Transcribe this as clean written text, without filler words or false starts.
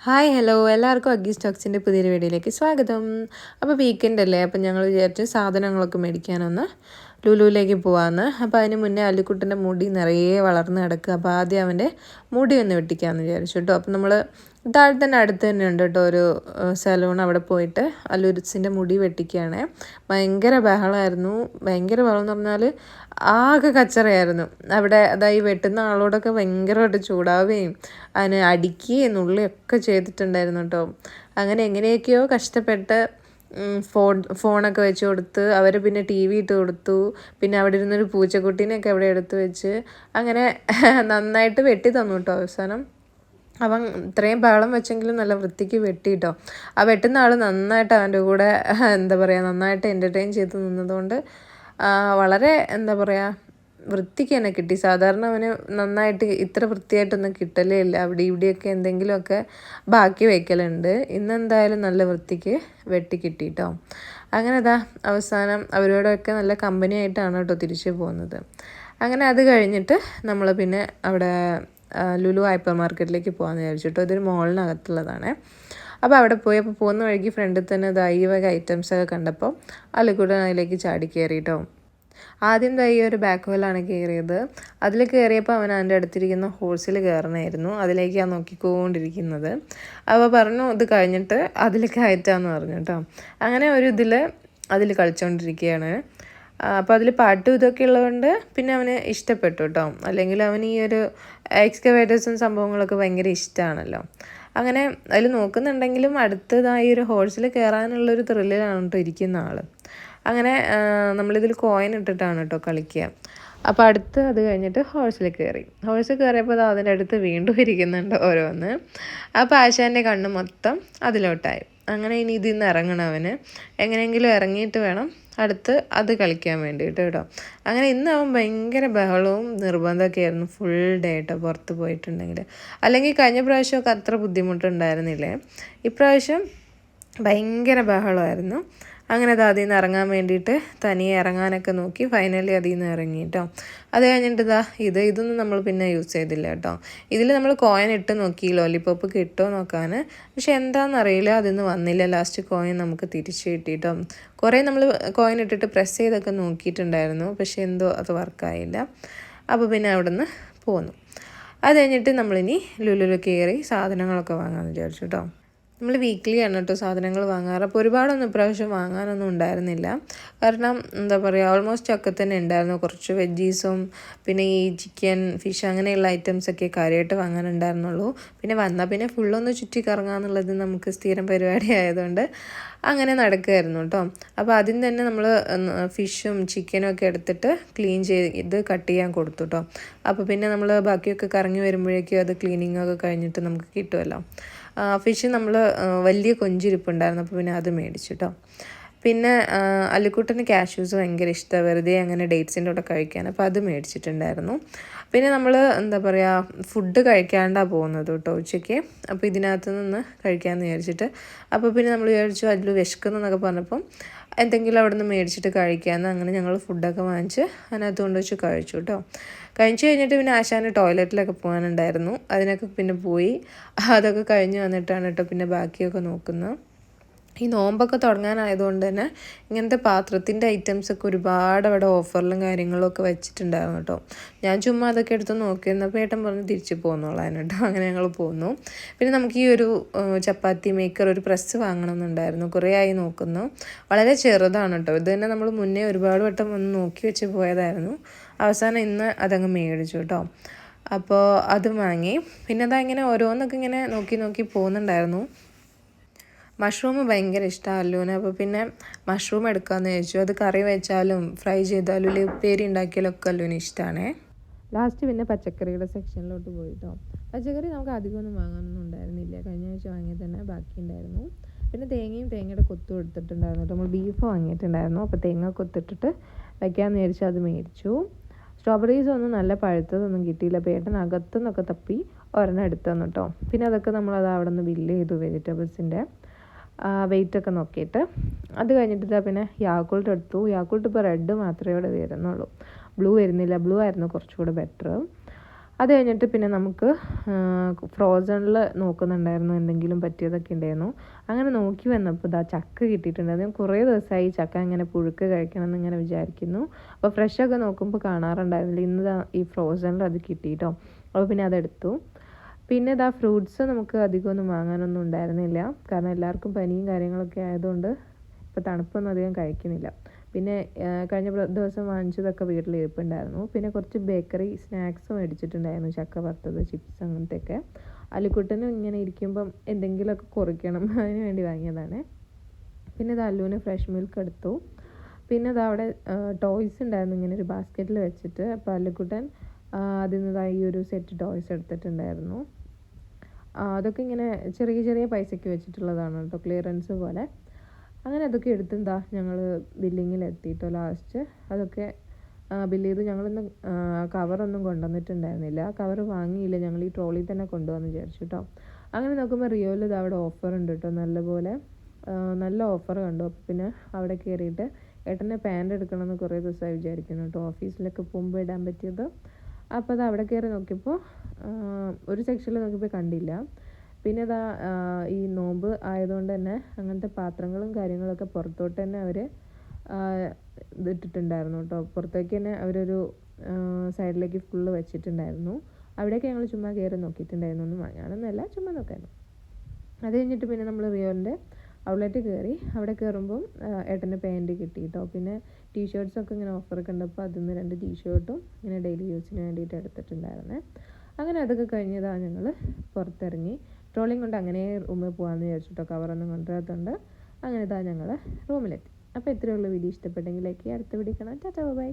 Hi hello എല്ലാവർക്കും അഗ്ഗി സ്റ്റോക്സിൻ്റെ പുതിയൊരു വീഡിയോയിലേക്ക് സ്വാഗതം. അപ്പോൾ വീക്കെൻഡ് അല്ലേ, അപ്പം ഞങ്ങൾ വിചാരിച്ച് സാധനങ്ങളൊക്കെ മേടിക്കാനൊന്ന് ലുലുവിലേക്ക് പോകാമെന്ന്. അപ്പോൾ അതിന് മുന്നേ അല്ലിക്കുട്ടൻ്റെ മുടി നിറയെ വളർന്ന് കിടക്കുക. അപ്പോൾ ആദ്യം അവൻ്റെ മുടി ഒന്ന് വെട്ടിക്കാമെന്ന് വിചാരിച്ചു കേട്ടോ. അപ്പം നമ്മൾ താഴെ തന്നെ അടുത്ത് തന്നെ ഉണ്ട് കേട്ടോ ഒരു സലൂൺ. അവിടെ പോയിട്ട് അല്ലുരുസിൻ്റെ മുടി വെട്ടിക്കുകയാണ്. ഭയങ്കര ബഹളമായിരുന്നു. ഭയങ്കര ബഹളം എന്ന് പറഞ്ഞാൽ ആകെ കച്ചറയായിരുന്നു അവിടെ. അതായി വെട്ടുന്ന ആളോടൊക്കെ ഭയങ്കരമായിട്ട് ചൂടാവുകയും അതിന് അടിക്കുകയും നുള്ളിയൊക്കെ ചെയ്തിട്ടുണ്ടായിരുന്നു കേട്ടോ. അങ്ങനെ എങ്ങനെയൊക്കെയോ കഷ്ടപ്പെട്ട് ഫോണൊക്കെ വെച്ച് കൊടുത്ത് അവർ പിന്നെ ടി വി ഇട്ട് കൊടുത്തു. പിന്നെ അവിടെ ഇരുന്നൊരു പൂച്ചക്കുട്ടീനെയൊക്കെ അവിടെ എടുത്ത് വെച്ച് അങ്ങനെ നന്നായിട്ട് വെട്ടി തന്നു കേട്ടോ. അവസാനം അവൻ ഇത്രയും ബഹളം വെച്ചെങ്കിലും നല്ല വൃത്തിക്ക് വെട്ടി കേട്ടോ. ആ വെട്ടുന്ന ആൾ നന്നായിട്ട് അവൻ്റെ കൂടെ എന്താ പറയുക നന്നായിട്ട് എൻ്റർടൈൻ ചെയ്ത് നിന്നതുകൊണ്ട് വളരെ എന്താ പറയുക വൃത്തിക്ക് തന്നെ കിട്ടി. സാധാരണ അവന് നന്നായിട്ട് ഇത്ര വൃത്തിയായിട്ടൊന്നും കിട്ടലേ ഇല്ല. അവിടെ ഇവിടെയൊക്കെ എന്തെങ്കിലുമൊക്കെ ബാക്കി വയ്ക്കലുണ്ട്. ഇന്നെന്തായാലും നല്ല വൃത്തിക്ക് വെട്ടി കിട്ടി കേട്ടോ. അങ്ങനെ അതാ അവസാനം അവരോടൊക്കെ നല്ല കമ്പനി ആയിട്ടാണ് കേട്ടോ തിരിച്ചു പോകുന്നത്. അങ്ങനെ അത് കഴിഞ്ഞിട്ട് നമ്മൾ പിന്നെ അവിടെ ലുലു ഹൈപ്പർ മാർക്കറ്റിലേക്ക് പോകാമെന്ന് വിചാരിച്ചിട്ടോ. ഇതൊരു മോളിനകത്തുള്ളതാണ്. അപ്പോൾ അവിടെ പോയി അപ്പോൾ പോകുന്ന വഴിക്ക് ഫ്രണ്ടിൽ തന്നെ ഈ വക ഐറ്റംസൊക്കെ കണ്ടപ്പോൾ അല്ലിക്കുട്ടൻ അതിലേക്ക് ചാടി കയറിയിട്ടോ. ആദ്യം ഈ ഒരു ബാക്ക് ഹോളാണ് കയറിയത്. അതിൽ കയറിയപ്പോൾ അവൻ അതിൻ്റെ അടുത്തിരിക്കുന്ന ഹോഴ്സിൽ കയറണമായിരുന്നു. അതിലേക്കാണ് നോക്കിക്കൊണ്ടിരിക്കുന്നത്. അപ്പോൾ പറഞ്ഞു ഇത് കഴിഞ്ഞിട്ട് അതിൽ കയറ്റാമെന്ന് പറഞ്ഞു കേട്ടോ. അങ്ങനെ ഒരു അതിൽ കളിച്ചുകൊണ്ടിരിക്കുകയാണ്. അപ്പോൾ അതിൽ പാട്ടും ഇതൊക്കെ ഉള്ളതുകൊണ്ട് പിന്നെ അവന് ഇഷ്ടപ്പെട്ടു കേട്ടോ. അല്ലെങ്കിൽ അവന് ഈ ഒരു എക്സ്കവേറ്റേഴ്സും സംഭവങ്ങളൊക്കെ ഭയങ്കര ഇഷ്ടമാണല്ലോ. അങ്ങനെ അതിൽ നോക്കുന്നുണ്ടെങ്കിലും അടുത്തതായി ഒരു ഹോഴ്സിൽ കയറാനുള്ളൊരു ത്രില്ലിലാണ് കേട്ടോ ഇരിക്കുന്ന ആൾ. അങ്ങനെ നമ്മളിതിൽ കോയിൻ ഇട്ടിട്ടാണ് കേട്ടോ കളിക്കുക. അപ്പോൾ അത് കഴിഞ്ഞിട്ട് ഹോഴ്സിൽ കയറിയപ്പോൾ അതിൻ്റെ അടുത്ത് വീണ്ടും ഇരിക്കുന്നുണ്ട് ഓരോന്ന്. അപ്പോൾ ആശാൻ്റെ കണ്ണ് മൊത്തം അതിലോട്ടായി. അങ്ങനെ ഇനി ഇതിൽ നിന്ന് ഇറങ്ങണം അവന്. എങ്ങനെയെങ്കിലും ഇറങ്ങിയിട്ട് വേണം അത് കളിക്കാൻ വേണ്ടിയിട്ട് കേട്ടോ. അങ്ങനെ ഇന്ന് അവൻ ഭയങ്കര ബഹളവും നിർബന്ധമൊക്കെ ആയിരുന്നു ഫുൾ ഡേ കേട്ടോ പുറത്ത് പോയിട്ടുണ്ടെങ്കിൽ. അല്ലെങ്കിൽ കഴിഞ്ഞ പ്രാവശ്യമൊക്കെ അത്ര ബുദ്ധിമുട്ടുണ്ടായിരുന്നില്ലേ. ഇപ്രാവശ്യം ഭയങ്കര ബഹളമായിരുന്നു. അങ്ങനെ അതിൽ നിന്ന് ഇറങ്ങാൻ വേണ്ടിയിട്ട് തനിയെ ഇറങ്ങാനൊക്കെ നോക്കി ഫൈനലി അതിൽ നിന്ന് ഇറങ്ങി കേട്ടോ. അത് കഴിഞ്ഞിട്ട് ഇതൊന്നും നമ്മൾ പിന്നെ യൂസ് ചെയ്തില്ല കേട്ടോ. ഇതിൽ നമ്മൾ കോയിൻ ഇട്ട് നോക്കി ലോലിപോപ്പ് കിട്ടുമോ നോക്കാൻ. പക്ഷെ എന്താണെന്നറിയില്ല, അതിന്ന് വന്നില്ല. ലാസ്റ്റ് കോയിൻ നമുക്ക് തിരിച്ച് കിട്ടിയിട്ടോ. കുറേ നമ്മൾ കോയിൻ ഇട്ടിട്ട് പ്രസ് ചെയ്തൊക്കെ നോക്കിയിട്ടുണ്ടായിരുന്നു. പക്ഷെ എന്തോ അത് വർക്കായില്ല. അപ്പോൾ പിന്നെ അവിടെ നിന്ന് പോന്നു. അത് കഴിഞ്ഞിട്ട് നമ്മളിനി ലുലുവിൽ കയറി സാധനങ്ങളൊക്കെ വാങ്ങാമെന്ന് വിചാരിച്ചു കേട്ടോ. നമ്മൾ വീക്ക്ലിയാണ് കേട്ടോ സാധനങ്ങൾ വാങ്ങാറ്. അപ്പോൾ ഒരുപാടൊന്നും ഇപ്രാവശ്യം വാങ്ങാനൊന്നും ഉണ്ടായിരുന്നില്ല. കാരണം എന്താ പറയുക ഓൾമോസ്റ്റ് ഒക്കെ തന്നെ ഉണ്ടായിരുന്നു. കുറച്ച് വെജീസും പിന്നെ ഈ ചിക്കൻ ഫിഷ് അങ്ങനെയുള്ള ഐറ്റംസൊക്കെ കാര്യമായിട്ട് വാങ്ങാനുണ്ടായിരുന്നുള്ളൂ. പിന്നെ വന്നാൽ പിന്നെ ഫുള്ളൊന്ന് ചുറ്റി കറങ്ങാന്നുള്ളത് നമുക്ക് സ്ഥിരം പരിപാടി ആയതുകൊണ്ട് അങ്ങനെ നടക്കുമായിരുന്നു കേട്ടോ. അപ്പോൾ അതിന് തന്നെ നമ്മൾ ഫിഷും ചിക്കനും ഒക്കെ എടുത്തിട്ട് ക്ലീൻ ചെയ്ത് കട്ട് ചെയ്യാൻ കൊടുത്തു കേട്ടോ. അപ്പോൾ പിന്നെ നമ്മൾ ബാക്കിയൊക്കെ കറങ്ങി വരുമ്പോഴേക്കും അത് ക്ലീനിങ്ങൊക്കെ കഴിഞ്ഞിട്ട് നമുക്ക് കിട്ടുമല്ലോ. ഫിഷ് നമ്മൾ വലിയ കൊഞ്ചിരിപ്പുണ്ടായിരുന്നു. അപ്പോൾ പിന്നെ അത് മേടിച്ചു കേട്ടോ. പിന്നെ അല്ലിക്കുട്ടന് കാഷ്യൂസ് ഭയങ്കര ഇഷ്ടമാണ്, വെറുതെ അങ്ങനെ ഡേറ്റ്സിൻ്റെ കൂടെ കഴിക്കാൻ. അപ്പോൾ അത് മേടിച്ചിട്ടുണ്ടായിരുന്നു. പിന്നെ നമ്മൾ എന്താ പറയുക ഫുഡ് കഴിക്കാണ്ടാണ് പോകുന്നത് കേട്ടോ ഉച്ചയ്ക്ക്. അപ്പോൾ ഇതിനകത്ത് നിന്ന് കഴിക്കാമെന്ന് വിചാരിച്ചിട്ട് അപ്പോൾ പിന്നെ നമ്മൾ വിചാരിച്ചു അതിൽ വിശക്കുന്നൊക്കെ പറഞ്ഞപ്പം എന്തെങ്കിലും അവിടെ നിന്ന് മേടിച്ചിട്ട് കഴിക്കാമെന്ന്. അങ്ങനെ ഞങ്ങൾ ഫുഡൊക്കെ വാങ്ങിച്ച് അതിനകത്ത് കൊണ്ട് വെച്ച് കഴിച്ചു കേട്ടോ. കഴിച്ച് കഴിഞ്ഞിട്ട് പിന്നെ ആശാന് ടോയ്ലറ്റിലൊക്കെ പോകാനുണ്ടായിരുന്നു. അതിനൊക്കെ പിന്നെ പോയി. അതൊക്കെ കഴിഞ്ഞ് വന്നിട്ടാണ് കേട്ടോ പിന്നെ ബാക്കിയൊക്കെ നോക്കുന്നത്. ഈ നോമ്പൊക്കെ തുടങ്ങാനായതുകൊണ്ട് തന്നെ ഇങ്ങനത്തെ പാത്രത്തിൻ്റെ ഐറ്റംസൊക്കെ ഒരുപാട് അവിടെ ഓഫറിലും കാര്യങ്ങളും ഒക്കെ വെച്ചിട്ടുണ്ടായിരുന്നു കേട്ടോ. ഞാൻ ചുമ്മാ അതൊക്കെ എടുത്ത് നോക്കിയിരുന്നപ്പോൾ ഏട്ടൻ പറഞ്ഞ് തിരിച്ച് പോകുന്നോളാൻ കേട്ടോ. അങ്ങനെ ഞങ്ങൾ പോന്നു. പിന്നെ നമുക്ക് ഈ ഒരു ചപ്പാത്തി മേക്കർ ഒരു പ്രസ് വാങ്ങണമെന്നുണ്ടായിരുന്നു. കുറേ ആയി നോക്കുന്നു. വളരെ ചെറുതാണ് കേട്ടോ. ഇത് തന്നെ നമ്മൾ മുന്നേ ഒരുപാട് വട്ടം വന്ന് നോക്കി വെച്ച് പോയതായിരുന്നു. അവസാനം ഇന്ന് അതങ്ങ് മേടിച്ചു കേട്ടോ. അപ്പോൾ അത് വാങ്ങി. പിന്നെ ഇങ്ങനെ ഓരോന്നൊക്കെ ഇങ്ങനെ നോക്കി പോകുന്നുണ്ടായിരുന്നു. മഷ്റൂം ഭയങ്കര ഇഷ്ടമാണ് അല്ലുവിന്. അപ്പോൾ പിന്നെ മഷ്റൂം എടുക്കാമെന്ന് ചോദിച്ചു. അത് കറി വെച്ചാലും ഫ്രൈ ചെയ്താലും ഉപ്പേരി ഉണ്ടാക്കിയാലൊക്കെ അല്ലുവിന് ഇഷ്ടമാണേ. ലാസ്റ്റ് പിന്നെ പച്ചക്കറിയുടെ സെക്ഷനിലോട്ട് പോയിട്ടോ. പച്ചക്കറി നമുക്ക് അധികമൊന്നും വാങ്ങാനൊന്നും ഉണ്ടായിരുന്നില്ല. കഴിഞ്ഞ ആഴ്ച വാങ്ങിയത് തന്നെ ബാക്കി ഉണ്ടായിരുന്നു. പിന്നെ തേങ്ങയുടെ കൊത്തും എടുത്തിട്ടുണ്ടായിരുന്നു. നമ്മൾ ബീഫ് വാങ്ങിയിട്ടുണ്ടായിരുന്നു. അപ്പോൾ തേങ്ങ കൊത്തിട്ടിട്ട് വയ്ക്കാമെന്ന് വിചാരിച്ചു അത് മേടിച്ചു. സ്ട്രോബെറീസ് ഒന്നും നല്ല പഴുത്തതൊന്നും കിട്ടിയില്ല. പേട്ടൻ അകത്തുനിന്നൊക്കെ തപ്പി ഒരെണ്ണം എടുത്തു തന്നു കേട്ടോ. പിന്നെ അതൊക്കെ നമ്മളത് അവിടെ നിന്ന് ബില്ല് ചെയ്തു വെജിറ്റബിൾസിൻ്റെ വെയിറ്റൊക്കെ നോക്കിയിട്ട്. അത് കഴിഞ്ഞിട്ട് പിന്നെ യാക്കുൾട്ട് എടുത്തു. യാക്കുൾട്ട് ഇപ്പോൾ റെഡ് മാത്രമേ ഇവിടെ വരുന്നുള്ളൂ, ബ്ലൂ വരുന്നില്ല. ബ്ലൂ ആയിരുന്നു കുറച്ചുകൂടെ ബെറ്റർ. അത് കഴിഞ്ഞിട്ട് പിന്നെ നമുക്ക് ഫ്രോസണിൽ നോക്കുന്നുണ്ടായിരുന്നു എന്തെങ്കിലും പറ്റിയതൊക്കെ ഉണ്ടായിരുന്നു. അങ്ങനെ നോക്കി വന്നപ്പോൾ ഇതാ ചക്ക കിട്ടിയിട്ടുണ്ടായിരുന്നു. ഞാൻ കുറേ ദിവസമായി ചക്ക ഇങ്ങനെ പുഴുക്ക് കഴിക്കണം എന്നിങ്ങനെ വിചാരിക്കുന്നു. അപ്പോൾ ഫ്രഷൊക്കെ നോക്കുമ്പോൾ കാണാറുണ്ടായിരുന്നില്ല. ഇന്ന് ഈ ഫ്രോസണിൽ അത് കിട്ടിയിട്ടോ. അപ്പോൾ പിന്നെ അതെടുത്തു. പിന്നെ ഇതാ ഫ്രൂട്ട്സ് നമുക്ക് അധികമൊന്നും വാങ്ങാനൊന്നും ഉണ്ടായിരുന്നില്ല. കാരണം എല്ലാവർക്കും പനിയും കാര്യങ്ങളൊക്കെ ആയതുകൊണ്ട് ഇപ്പോൾ തണുപ്പൊന്നും അധികം കഴിക്കുന്നില്ല. പിന്നെ കഴിഞ്ഞ ദിവസം വാങ്ങിച്ചതൊക്കെ വീട്ടിലിരിപ്പുണ്ടായിരുന്നു. പിന്നെ കുറച്ച് ബേക്കറി സ്നാക്സ് മേടിച്ചിട്ടുണ്ടായിരുന്നു, ചക്ക വറുത്തത്, ചിപ്സ് അങ്ങനത്തെയൊക്കെ. അല്ലിക്കുട്ടനും ഇങ്ങനെ ഇരിക്കുമ്പം എന്തെങ്കിലുമൊക്കെ കുറിക്കണം, അതിന് വേണ്ടി വാങ്ങിയതാണ്. പിന്നെ ഇത് അല്ലുവിന് ഫ്രഷ് മിൽക്ക് എടുത്തു. പിന്നെ ഇത് അവിടെ ടോയ്സ് ഉണ്ടായിരുന്നു ഇങ്ങനെ ഒരു ബാസ്ക്കറ്റിൽ വെച്ചിട്ട്. അപ്പോൾ അല്ലിക്കുട്ടൻ അതിൽ നിന്ന് ഈ ഒരു സെറ്റ് ടോയ്സ് എടുത്തിട്ടുണ്ടായിരുന്നു. അതൊക്കെ ഇങ്ങനെ ചെറിയ ചെറിയ പൈസയ്ക്ക് വെച്ചിട്ടുള്ളതാണ് കേട്ടോ, ക്ലിയറൻസ് പോലെ. അങ്ങനെ അതൊക്കെ എടുത്തെന്താ ഞങ്ങൾ ബില്ലിങ്ങിൽ എത്തിയിട്ടോ ലാസ്റ്റ്. അതൊക്കെ ബില്ല് ചെയ്ത്. ഞങ്ങളിന്ന് കവറൊന്നും കൊണ്ടുവന്നിട്ടുണ്ടായിരുന്നില്ല, കവർ വാങ്ങിയില്ല, ഞങ്ങൾ ഈ ട്രോളിയിൽ തന്നെ കൊണ്ടുവന്ന് വിചാരിച്ചു കേട്ടോ. അങ്ങനെ നോക്കുമ്പോൾ റിയോയിൽ ഇത് അവിടെ ഓഫർ ഉണ്ട് കേട്ടോ, നല്ലപോലെ നല്ല ഓഫർ കണ്ടു. അപ്പോൾ പിന്നെ അവിടെ കയറിയിട്ട് ഏട്ടൻ്റെ പാൻറ് എടുക്കണമെന്ന് കുറേ ദിവസമായി വിചാരിക്കുന്നു കേട്ടോ, ഓഫീസിലൊക്കെ പോകുമ്പോൾ ഇടാൻ പറ്റിയത്. അപ്പോൾ അത് അവിടെ കയറി നോക്കിയപ്പോൾ ഒരു സെക്ഷനിൽ നോക്കിയപ്പോൾ കണ്ടില്ല. പിന്നെ ഇതാ ഈ നോമ്പ് ആയതുകൊണ്ട് തന്നെ അങ്ങനത്തെ പാത്രങ്ങളും കാര്യങ്ങളൊക്കെ പുറത്തോട്ട് തന്നെ അവർ ഇതിട്ടിട്ടുണ്ടായിരുന്നു കേട്ടോ. പുറത്തേക്ക് തന്നെ അവരൊരു സൈഡിലേക്ക് ഫുള്ള് വെച്ചിട്ടുണ്ടായിരുന്നു. അവിടെയൊക്കെ ഞങ്ങൾ ചുമ്മാ കയറി നോക്കിയിട്ടുണ്ടായിരുന്നു, ഒന്നും വാങ്ങാനൊന്നുമല്ല, ചുമ്മാ നോക്കായിരുന്നു. അത് കഴിഞ്ഞിട്ട് പിന്നെ നമ്മൾ റിയോൻ്റെ ഔട്ട്ലെറ്റ് കയറി. അവിടെ കയറുമ്പം ഏട്ടൻ്റെ പാൻറ് കിട്ടി കേട്ടോ. പിന്നെ ടീഷർട്ട്സൊക്കെ ഇങ്ങനെ ഓഫർ കണ്ടപ്പോൾ അതിൽ നിന്ന് 2 ടീഷർട്ടും ഇങ്ങനെ ഡെയിലി യൂസിന് വേണ്ടിയിട്ട് എടുത്തിട്ടുണ്ടായിരുന്നേ. അങ്ങനെ അതൊക്കെ കഴിഞ്ഞതാണ് ഞങ്ങൾ പുറത്തിറങ്ങി. ട്രോളിങ് കൊണ്ട് അങ്ങനെ റൂമിൽ പോകാമെന്ന് വിചാരിച്ചിട്ടോ, കവറൊന്നും കൊണ്ടുവരാത്തതുകൊണ്ട്. അങ്ങനെ ഇതാ ഞങ്ങൾ റൂമിലെത്തി. അപ്പോൾ ഇത്രയുള്ള വീഡിയോ ഇഷ്ടപ്പെട്ടെങ്കിൽ ലൈക്ക് ചെയ്യുക. അടുത്ത വീഡിയോ കാണാം. Tata bye.